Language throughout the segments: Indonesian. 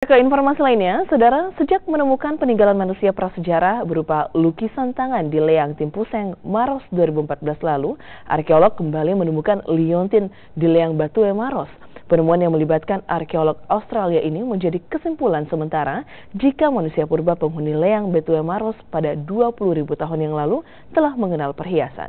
Ke informasi lainnya, saudara, sejak menemukan peninggalan manusia prasejarah berupa lukisan tangan di Leang Timpuseng, Maros 2014 lalu, arkeolog kembali menemukan liontin di Leang Batue, Maros. Penemuan yang melibatkan arkeolog Australia ini menjadi kesimpulan sementara jika manusia purba penghuni Leang Batue, Maros pada 20.000 tahun yang lalu telah mengenal perhiasan.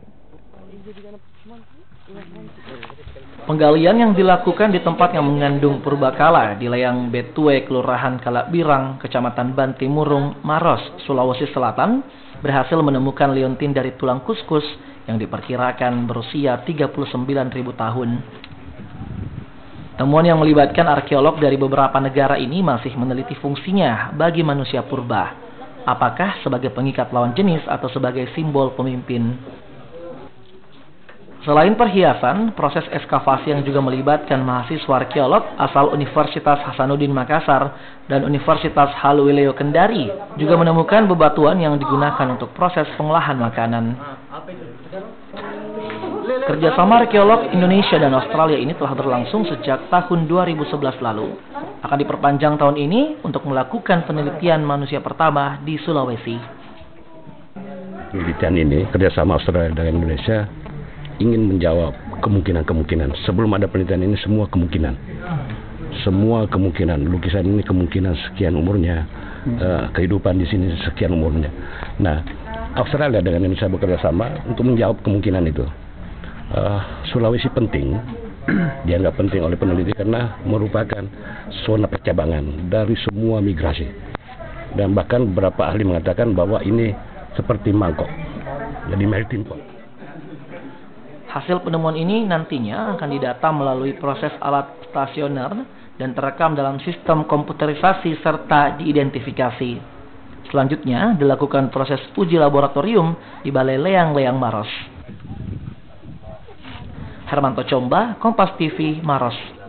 Penggalian yang dilakukan di tempat yang mengandung purbakala di Leang Batue, Kelurahan Kalakbirang, Kecamatan Bantimurung, Maros, Sulawesi Selatan, berhasil menemukan liontin dari tulang kuskus yang diperkirakan berusia 39.000 tahun. Temuan yang melibatkan arkeolog dari beberapa negara ini masih meneliti fungsinya bagi manusia purba. Apakah sebagai pengikat lawan jenis atau sebagai simbol pemimpin? Selain perhiasan, proses ekskavasi yang juga melibatkan mahasiswa arkeolog asal Universitas Hasanuddin Makassar dan Universitas Haluileo Kendari juga menemukan bebatuan yang digunakan untuk proses pengolahan makanan. Kerjasama arkeolog Indonesia dan Australia ini telah berlangsung sejak tahun 2011 lalu. Akan diperpanjang tahun ini untuk melakukan penelitian manusia pertama di Sulawesi. Penelitian ini kerjasama Australia dan Indonesia ingin menjawab kemungkinan-kemungkinan. Sebelum ada penelitian ini semua kemungkinan lukisan ini kemungkinan sekian umurnya, kehidupan di sini sekian umurnya. Nah, Australia dengan Indonesia bekerja sama untuk menjawab kemungkinan itu. Sulawesi penting, dianggap penting oleh peneliti karena merupakan zona percabangan dari semua migrasi. Dan bahkan beberapa ahli mengatakan bahwa ini seperti mangkok, jadi melting pot. Hasil penemuan ini nantinya akan didata melalui proses alat stasioner dan terekam dalam sistem komputerisasi serta diidentifikasi. Selanjutnya dilakukan proses uji laboratorium di Balai Leang Maros. Hermanto Comba, Kompas TV, Maros.